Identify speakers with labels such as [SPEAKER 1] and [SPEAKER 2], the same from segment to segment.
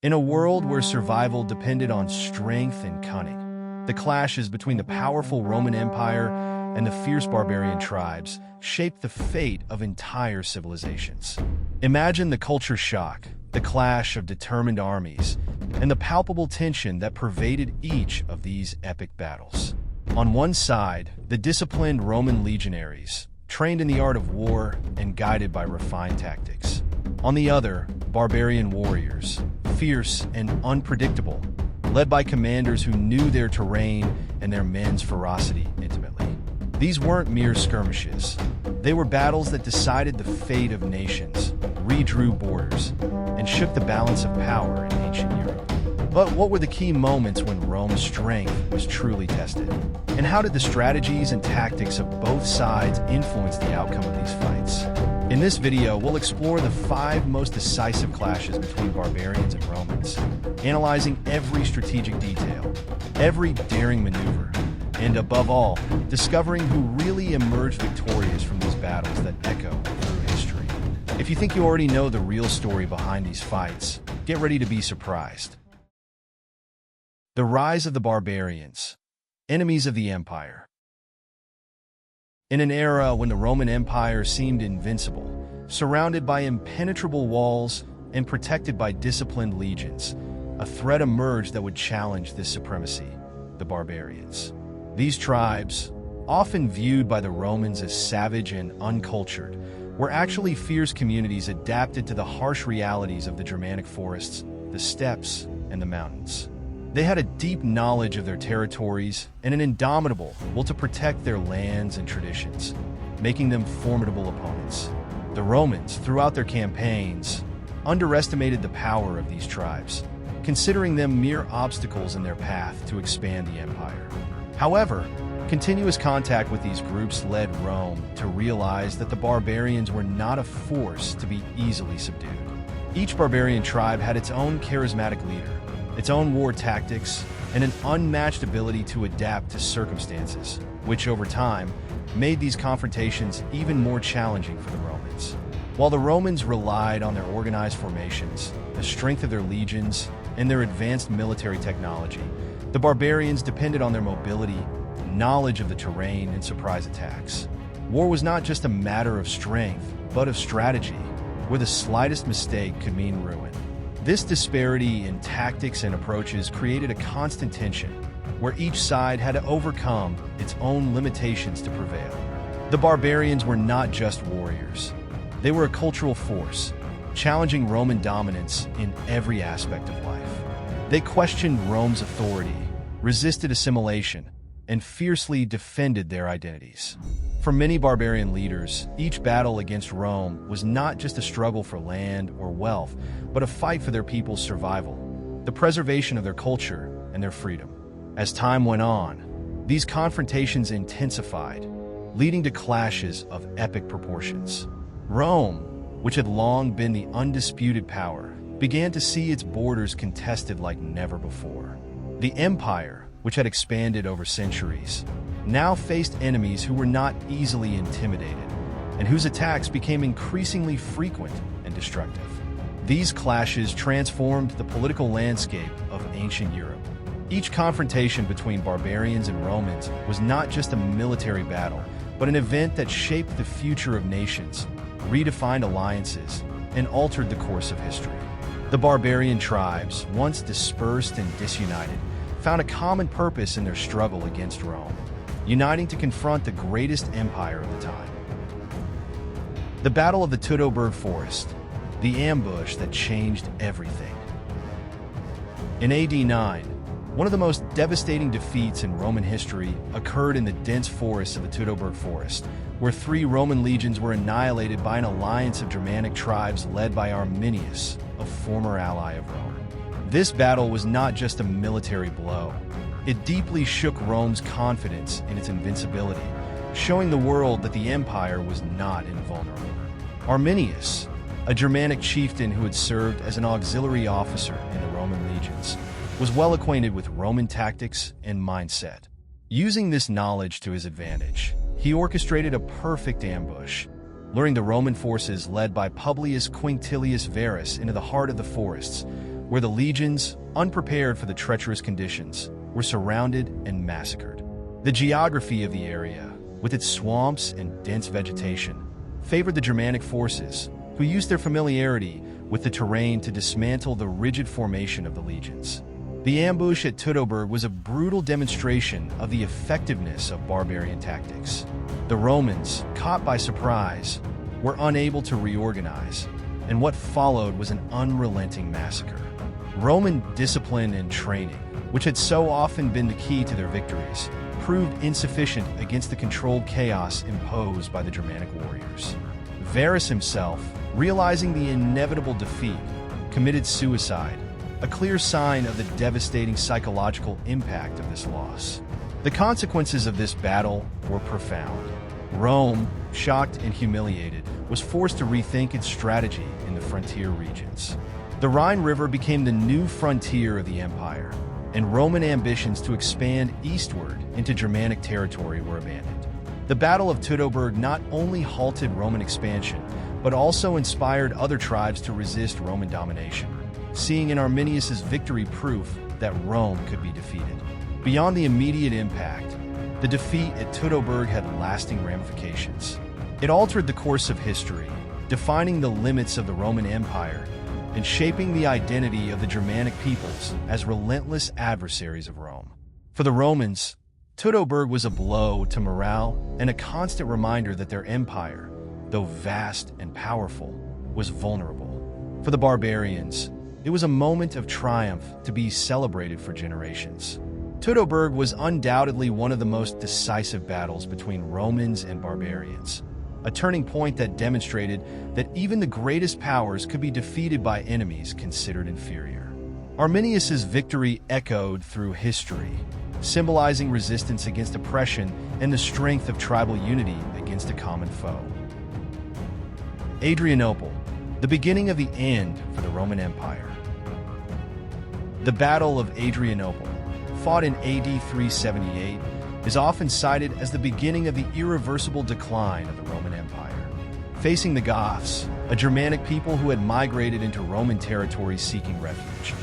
[SPEAKER 1] In a world where survival depended on strength and cunning, the clashes between the powerful Roman Empire and the fierce barbarian tribes shaped the fate of entire civilizations. Imagine the culture shock, the clash of determined armies, and the palpable tension that pervaded each of these epic battles. On one side, the disciplined Roman legionaries, trained in the art of war and guided by refined tactics. On the other, barbarian warriors, fierce and unpredictable, led by commanders who knew their terrain and their men's ferocity intimately. These weren't mere skirmishes. They were battles that decided the fate of nations, redrew borders, and shook the balance of power in ancient Europe. But what were the key moments when Rome's strength was truly tested? And how did the strategies and tactics of both sides influence the outcome of these fights? In this video, we'll explore the 5 most decisive clashes between barbarians and Romans, analyzing every strategic detail, every daring maneuver, and above all, discovering who really emerged victorious from these battles that echo through history. If you think you already know the real story behind these fights, get ready to be surprised. The rise of the barbarians, enemies of the empire. In an era when the Roman Empire seemed invincible, surrounded by impenetrable walls and protected by disciplined legions, a threat emerged that would challenge this supremacy: the barbarians. These tribes, often viewed by the Romans as savage and uncultured, were actually fierce communities adapted to the harsh realities of the Germanic forests, the steppes, and the mountains. They had a deep knowledge of their territories and an indomitable will to protect their lands and traditions, making them formidable opponents. The Romans, throughout their campaigns, underestimated the power of these tribes, considering them mere obstacles in their path to expand the empire. However, continuous contact with these groups led Rome to realize that the barbarians were not a force to be easily subdued. Each barbarian tribe had its own charismatic leader, its own war tactics, and an unmatched ability to adapt to circumstances, which over time made these confrontations even more challenging for the Romans. While the Romans relied on their organized formations, the strength of their legions, and their advanced military technology, the barbarians depended on their mobility, knowledge of the terrain, and surprise attacks. War was not just a matter of strength, but of strategy, where the slightest mistake could mean ruin. This disparity in tactics and approaches created a constant tension, where each side had to overcome its own limitations to prevail. The barbarians were not just warriors. They were a cultural force, challenging Roman dominance in every aspect of life. They questioned Rome's authority, resisted assimilation, and fiercely defended their identities. For many barbarian leaders, each battle against Rome was not just a struggle for land or wealth, but a fight for their people's survival, the preservation of their culture, and their freedom. As time went on, these confrontations intensified, leading to clashes of epic proportions. Rome, which had long been the undisputed power, began to see its borders contested like never before. The empire, which had expanded over centuries, now faced enemies who were not easily intimidated, and whose attacks became increasingly frequent and destructive. These clashes transformed the political landscape of ancient Europe. Each confrontation between barbarians and Romans was not just a military battle, but an event that shaped the future of nations, redefined alliances, and altered the course of history. The barbarian tribes, once dispersed and disunited, found a common purpose in their struggle against Rome, uniting to confront the greatest empire of the time. The Battle of the Teutoburg Forest, the ambush that changed everything. In AD 9, one of the most devastating defeats in Roman history occurred in the dense forests of the Teutoburg Forest, where 3 Roman legions were annihilated by an alliance of Germanic tribes led by Arminius, a former ally of Rome. This battle was not just a military blow. It deeply shook Rome's confidence in its invincibility, showing the world that the empire was not invulnerable. Arminius, a Germanic chieftain who had served as an auxiliary officer in the Roman legions, was well acquainted with Roman tactics and mindset. Using this knowledge to his advantage, he orchestrated a perfect ambush, luring the Roman forces led by Publius Quinctilius Varus into the heart of the forests, where the legions, unprepared for the treacherous conditions, were surrounded and massacred. The geography of the area, with its swamps and dense vegetation, favored the Germanic forces, who used their familiarity with the terrain to dismantle the rigid formation of the legions. The ambush at Teutoburg was a brutal demonstration of the effectiveness of barbarian tactics. The Romans, caught by surprise, were unable to reorganize, and what followed was an unrelenting massacre. Roman discipline and training, which had so often been the key to their victories, proved insufficient against the controlled chaos imposed by the Germanic warriors. Varus himself, realizing the inevitable defeat, committed suicide, a clear sign of the devastating psychological impact of this loss. The consequences of this battle were profound. Rome, shocked and humiliated, was forced to rethink its strategy in the frontier regions. The Rhine River became the new frontier of the empire, and Roman ambitions to expand eastward into Germanic territory were abandoned. The Battle of Teutoburg not only halted Roman expansion, but also inspired other tribes to resist Roman domination, seeing in Arminius's victory proof that Rome could be defeated. Beyond the immediate impact, the defeat at Teutoburg had lasting ramifications. It altered the course of history, defining the limits of the Roman Empire and shaping the identity of the Germanic peoples as relentless adversaries of Rome. For the Romans, Teutoburg was a blow to morale and a constant reminder that their empire, though vast and powerful, was vulnerable. For the barbarians, it was a moment of triumph to be celebrated for generations. Teutoburg was undoubtedly one of the most decisive battles between Romans and barbarians, a turning point that demonstrated that even the greatest powers could be defeated by enemies considered inferior. Arminius's victory echoed through history, symbolizing resistance against oppression and the strength of tribal unity against a common foe. Adrianople, the beginning of the end for the Roman Empire. The Battle of Adrianople, fought in AD 378, is often cited as the beginning of the irreversible decline of the Roman Empire. Facing the Goths, a Germanic people who had migrated into Roman territory seeking refuge,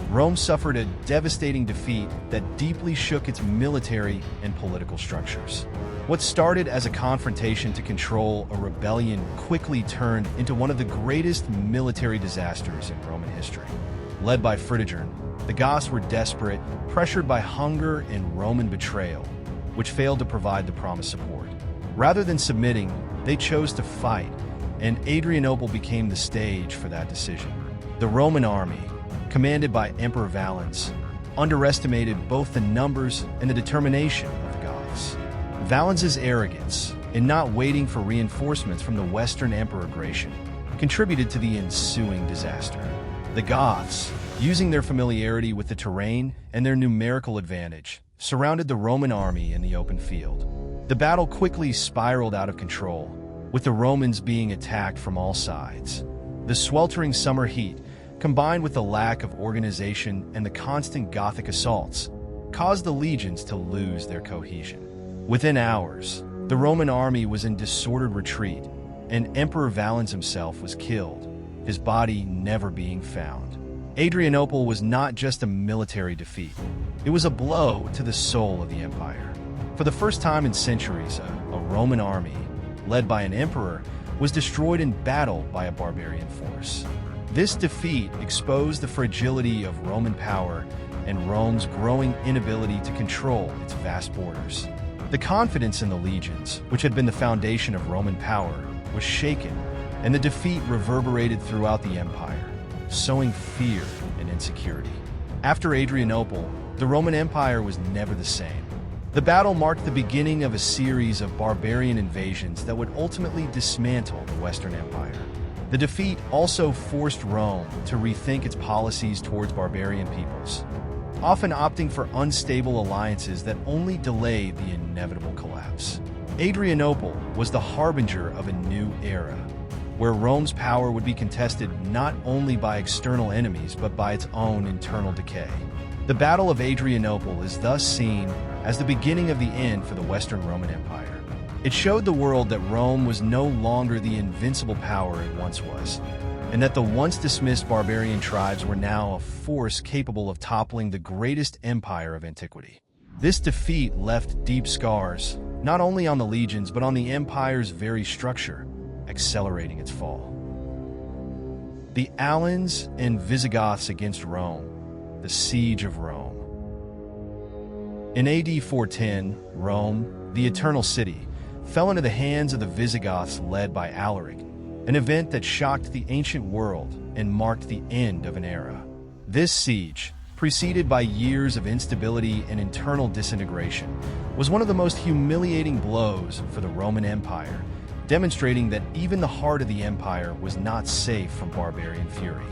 [SPEAKER 1] Rome suffered a devastating defeat that deeply shook its military and political structures. What started as a confrontation to control a rebellion quickly turned into one of the greatest military disasters in Roman history. Led by Fritigern, the Goths were desperate, pressured by hunger and Roman betrayal, which failed to provide the promised support. Rather than submitting, they chose to fight, and Adrianople became the stage for that decision. The Roman army, commanded by Emperor Valens, underestimated both the numbers and the determination of the Goths. Valens's arrogance, in not waiting for reinforcements from the Western Emperor Gratian, contributed to the ensuing disaster. The Goths, using their familiarity with the terrain and their numerical advantage, surrounded the Roman army in the open field. The battle quickly spiraled out of control, with the Romans being attacked from all sides. The sweltering summer heat, combined with the lack of organization and the constant Gothic assaults, caused the legions to lose their cohesion. Within hours, the Roman army was in disordered retreat, and Emperor Valens himself was killed, his body never being found. Adrianople was not just a military defeat. It was a blow to the soul of the empire. For the first time in centuries, a Roman army, led by an emperor, was destroyed in battle by a barbarian force. This defeat exposed the fragility of Roman power and Rome's growing inability to control its vast borders. The confidence in the legions, which had been the foundation of Roman power, was shaken, and the defeat reverberated throughout the empire, sowing fear and insecurity. After Adrianople, the Roman Empire was never the same. The battle marked the beginning of a series of barbarian invasions that would ultimately dismantle the Western Empire. The defeat also forced Rome to rethink its policies towards barbarian peoples, often opting for unstable alliances that only delayed the inevitable collapse. Adrianople was the harbinger of a new era, where Rome's power would be contested not only by external enemies but by its own internal decay. The Battle of Adrianople is thus seen as the beginning of the end for the Western Roman Empire. It showed the world that Rome was no longer the invincible power it once was, and that the once dismissed barbarian tribes were now a force capable of toppling the greatest empire of antiquity. This defeat left deep scars, not only on the legions but on the empire's very structure, accelerating its fall. The Alans and Visigoths against Rome, the Siege of Rome. In AD 410, Rome, the Eternal City, fell into the hands of the Visigoths led by Alaric, an event that shocked the ancient world and marked the end of an era. This siege, preceded by years of instability and internal disintegration, was one of the most humiliating blows for the Roman Empire, demonstrating that even the heart of the empire was not safe from barbarian fury.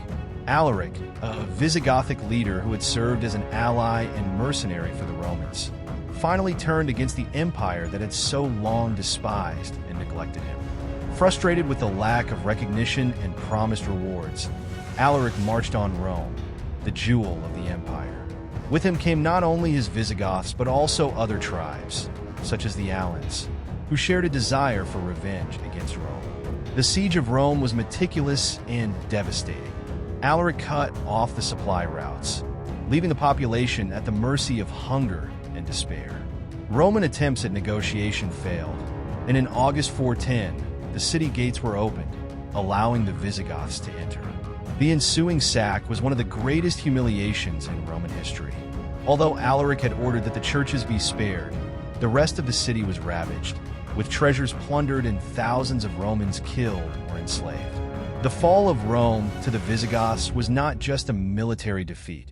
[SPEAKER 1] Alaric, a Visigothic leader who had served as an ally and mercenary for the Romans, finally turned against the empire that had so long despised and neglected him. Frustrated with the lack of recognition and promised rewards, Alaric marched on Rome, the jewel of the empire. With him came not only his Visigoths but also other tribes, such as the Alans, who shared a desire for revenge against Rome. The siege of Rome was meticulous and devastating. Alaric cut off the supply routes, leaving the population at the mercy of hunger and despair. Roman attempts at negotiation failed, and in August 410, the city gates were opened, allowing the Visigoths to enter. The ensuing sack was one of the greatest humiliations in Roman history. Although Alaric had ordered that the churches be spared, the rest of the city was ravaged, with treasures plundered and thousands of Romans killed or enslaved. The fall of Rome to the Visigoths was not just a military defeat.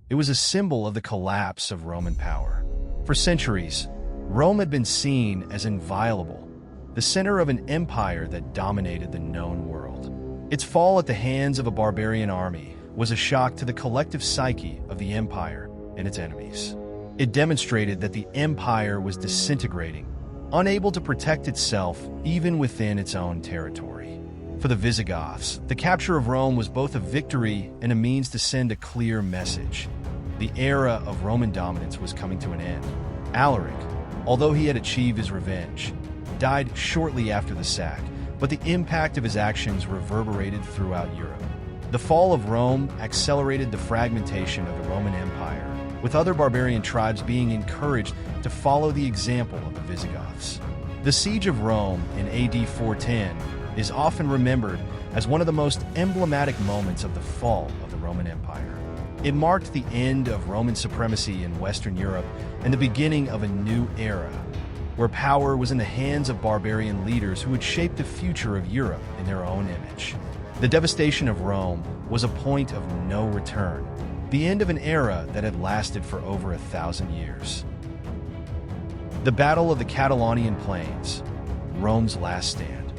[SPEAKER 1] It was a symbol of the collapse of Roman power. For centuries, Rome had been seen as inviolable, the center of an empire that dominated the known world. Its fall at the hands of a barbarian army was a shock to the collective psyche of the empire and its enemies. It demonstrated that the empire was disintegrating, unable to protect itself even within its own territory. For the Visigoths, the capture of Rome was both a victory and a means to send a clear message. The era of Roman dominance was coming to an end. Alaric, although he had achieved his revenge, died shortly after the sack, but the impact of his actions reverberated throughout Europe. The fall of Rome accelerated the fragmentation of the Roman Empire, with other barbarian tribes being encouraged to follow the example of the Visigoths. The Siege of Rome in AD 410 is often remembered as one of the most emblematic moments of the fall of the Roman Empire. It marked the end of Roman supremacy in Western Europe and the beginning of a new era, where power was in the hands of barbarian leaders who would shape the future of Europe in their own image. The devastation of Rome was a point of no return, the end of an era that had lasted for over 1,000 years. The Battle of the Catalonian Plains, Rome's last stand.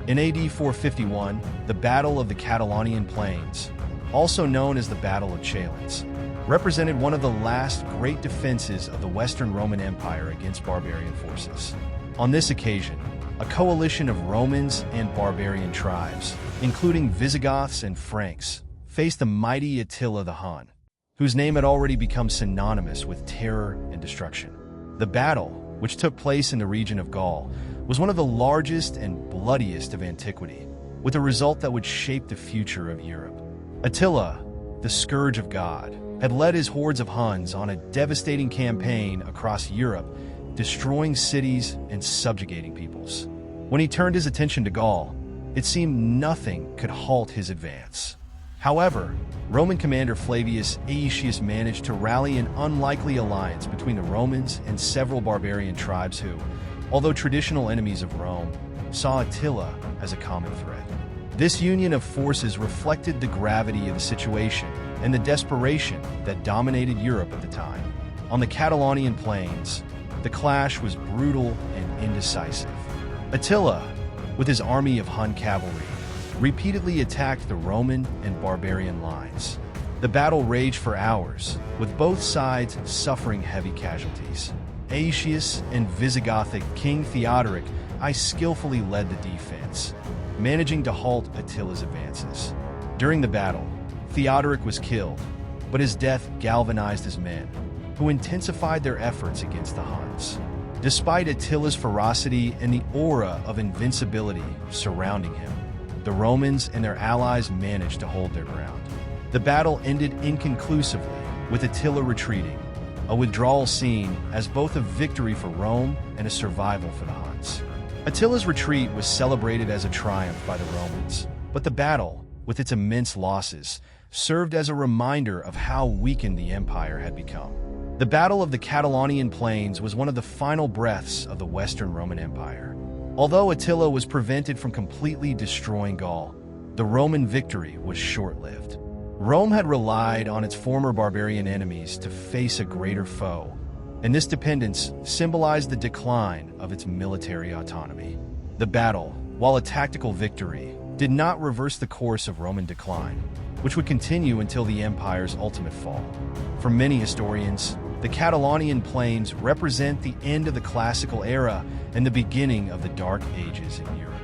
[SPEAKER 1] In AD 451, the Battle of the Catalonian Plains, also known as the Battle of Chalons, represented one of the last great defenses of the Western Roman Empire against barbarian forces. On this occasion, a coalition of Romans and barbarian tribes, including Visigoths and Franks, faced the mighty Attila the Hun, whose name had already become synonymous with terror and destruction. The battle, which took place in the region of Gaul, was one of the largest and bloodiest of antiquity, with a result that would shape the future of Europe. Attila, the Scourge of God, had led his hordes of Huns on a devastating campaign across Europe, destroying cities and subjugating peoples. When he turned his attention to Gaul, it seemed nothing could halt his advance. However, Roman commander Flavius Aetius managed to rally an unlikely alliance between the Romans and several barbarian tribes who, although traditional enemies of Rome, saw Attila as a common threat. This union of forces reflected the gravity of the situation and the desperation that dominated Europe at the time. On the Catalonian plains, the clash was brutal and indecisive. Attila, with his army of Hun cavalry, repeatedly attacked the Roman and barbarian lines. The battle raged for hours, with both sides suffering heavy casualties. Aetius and Visigothic King Theodoric I skillfully led the defense, managing to halt Attila's advances. During the battle, Theodoric was killed, but his death galvanized his men, who intensified their efforts against the Huns. Despite Attila's ferocity and the aura of invincibility surrounding him, the Romans and their allies managed to hold their ground. The battle ended inconclusively, with Attila retreating, a withdrawal seen as both a victory for Rome and a survival for the Huns. Attila's retreat was celebrated as a triumph by the Romans, but the battle, with its immense losses, served as a reminder of how weakened the empire had become. The Battle of the Catalonian Plains was one of the final breaths of the Western Roman Empire. Although Attila was prevented from completely destroying Gaul, the Roman victory was short-lived. Rome had relied on its former barbarian enemies to face a greater foe, and this dependence symbolized the decline of its military autonomy. The battle, while a tactical victory, did not reverse the course of Roman decline, which would continue until the empire's ultimate fall. For many historians, the Catalonian Plains represent the end of the classical era and the beginning of the Dark Ages in Europe.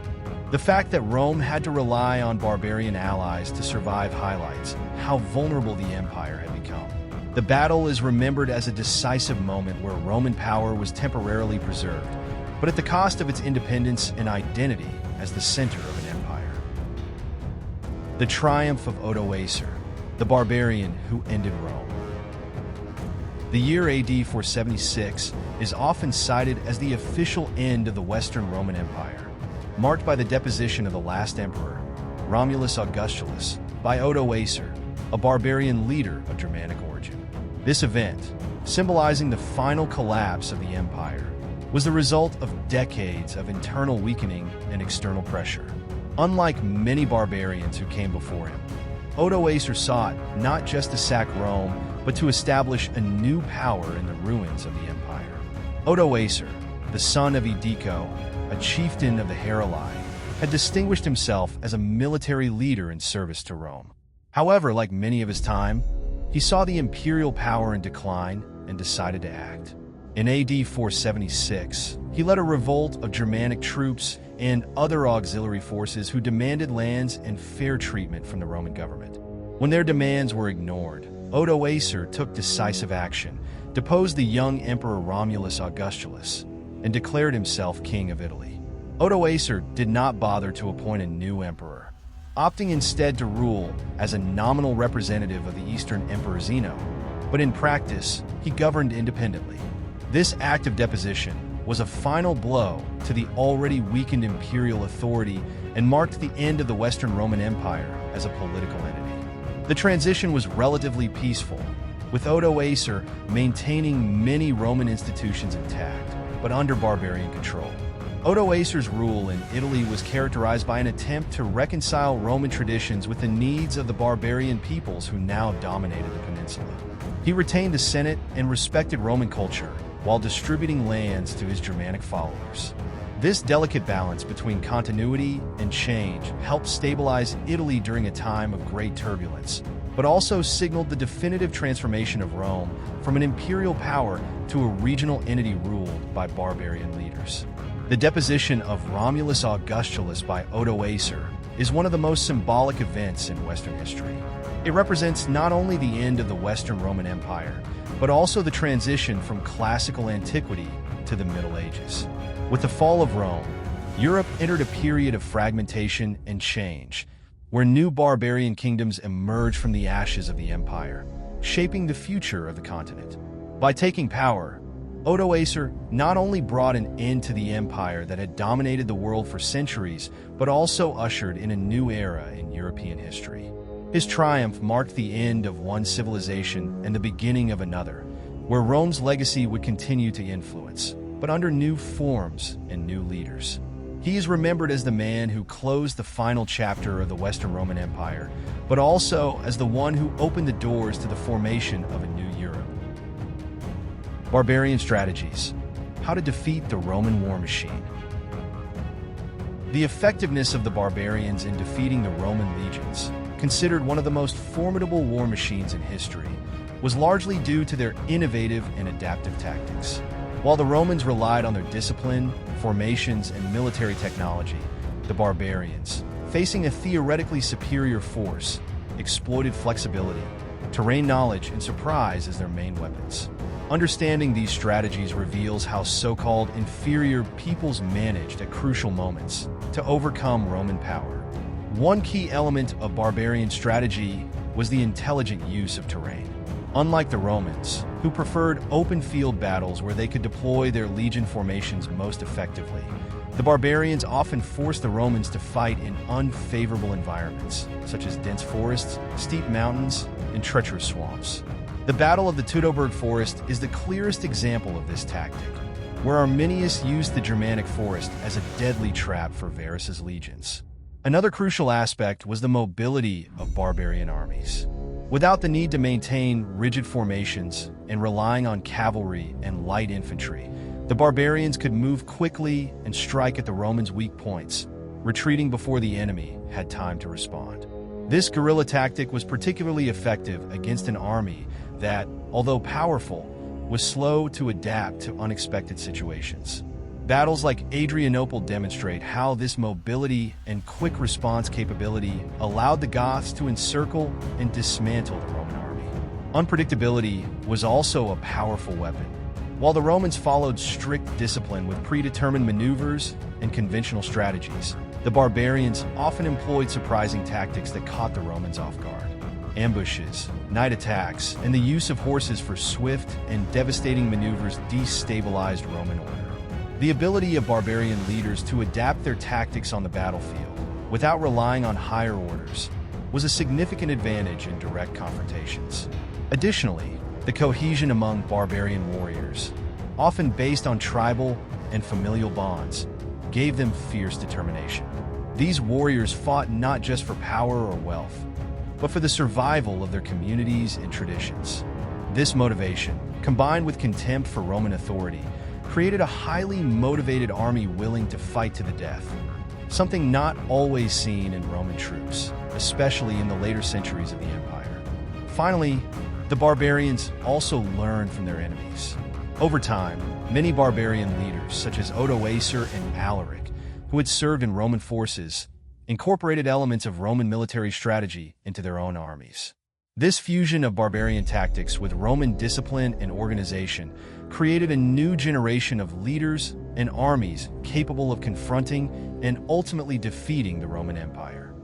[SPEAKER 1] The fact that Rome had to rely on barbarian allies to survive highlights how vulnerable the empire had become. The battle is remembered as a decisive moment where Roman power was temporarily preserved, but at the cost of its independence and identity as the center of an empire. The triumph of Odoacer, the barbarian who ended Rome. The year AD 476 is often cited as the official end of the Western Roman Empire, marked by the deposition of the last emperor, Romulus Augustulus, by Odoacer, a barbarian leader of Germanic origin. This event, symbolizing the final collapse of the empire, was the result of decades of internal weakening and external pressure. Unlike many barbarians who came before him, Odoacer sought not just to sack Rome, but to establish a new power in the ruins of the empire. Odoacer, the son of Edico, a chieftain of the Heruli, had distinguished himself as a military leader in service to Rome. However, like many of his time, he saw the imperial power in decline and decided to act. In AD 476, he led a revolt of Germanic troops and other auxiliary forces who demanded lands and fair treatment from the Roman government. When their demands were ignored, Odoacer took decisive action, deposed the young Emperor Romulus Augustulus, and declared himself king of Italy. Odoacer did not bother to appoint a new emperor, opting instead to rule as a nominal representative of the Eastern Emperor Zeno, but in practice, he governed independently. This act of deposition was a final blow to the already weakened imperial authority and marked the end of the Western Roman Empire as a political entity. The transition was relatively peaceful, with Odoacer maintaining many Roman institutions intact, but under barbarian control. Odoacer's rule in Italy was characterized by an attempt to reconcile Roman traditions with the needs of the barbarian peoples who now dominated the peninsula. He retained the Senate and respected Roman culture, while distributing lands to his Germanic followers. This delicate balance between continuity and change helped stabilize Italy during a time of great turbulence, but also signaled the definitive transformation of Rome from an imperial power to a regional entity ruled by barbarian leaders. The deposition of Romulus Augustulus by Odoacer is one of the most symbolic events in Western history. It represents not only the end of the Western Roman Empire, but also the transition from classical antiquity to the Middle Ages. With the fall of Rome, Europe entered a period of fragmentation and change, where new barbarian kingdoms emerged from the ashes of the empire, shaping the future of the continent. By taking power, Odoacer not only brought an end to the empire that had dominated the world for centuries, but also ushered in a new era in European history. His triumph marked the end of one civilization and the beginning of another, where Rome's legacy would continue to influence, but under new forms and new leaders. He is remembered as the man who closed the final chapter of the Western Roman Empire, but also as the one who opened the doors to the formation of a new Europe. Barbarian strategies. How to defeat the Roman war machine. The effectiveness of the barbarians in defeating the Roman legions, considered one of the most formidable war machines in history, was largely due to their innovative and adaptive tactics. While the Romans relied on their discipline, formations, and military technology, the barbarians, facing a theoretically superior force, exploited flexibility, terrain knowledge, and surprise as their main weapons. Understanding these strategies reveals how so-called inferior peoples managed at crucial moments to overcome Roman power. One key element of barbarian strategy was the intelligent use of terrain. Unlike the Romans, who preferred open field battles where they could deploy their legion formations most effectively, the barbarians often forced the Romans to fight in unfavorable environments, such as dense forests, steep mountains, and treacherous swamps. The Battle of the Teutoburg Forest is the clearest example of this tactic, where Arminius used the Germanic forest as a deadly trap for Varus's legions. Another crucial aspect was the mobility of barbarian armies. Without the need to maintain rigid formations and relying on cavalry and light infantry, the barbarians could move quickly and strike at the Romans' weak points, retreating before the enemy had time to respond. This guerrilla tactic was particularly effective against an army that, although powerful, was slow to adapt to unexpected situations. Battles like Adrianople demonstrate how this mobility and quick response capability allowed the Goths to encircle and dismantle the Roman army. Unpredictability was also a powerful weapon. While the Romans followed strict discipline with predetermined maneuvers and conventional strategies, the barbarians often employed surprising tactics that caught the Romans off guard. Ambushes, night attacks, and the use of horses for swift and devastating maneuvers destabilized Roman order. The ability of barbarian leaders to adapt their tactics on the battlefield without relying on higher orders was a significant advantage in direct confrontations. Additionally, the cohesion among barbarian warriors, often based on tribal and familial bonds, gave them fierce determination. These warriors fought not just for power or wealth, but for the survival of their communities and traditions. This motivation, combined with contempt for Roman authority, created a highly motivated army willing to fight to the death, something not always seen in Roman troops, especially in the later centuries of the empire. Finally, the barbarians also learned from their enemies. Over time, many barbarian leaders, such as Odoacer and Alaric, who had served in Roman forces, incorporated elements of Roman military strategy into their own armies. This fusion of barbarian tactics with Roman discipline and organization created a new generation of leaders and armies capable of confronting and ultimately defeating the Roman Empire.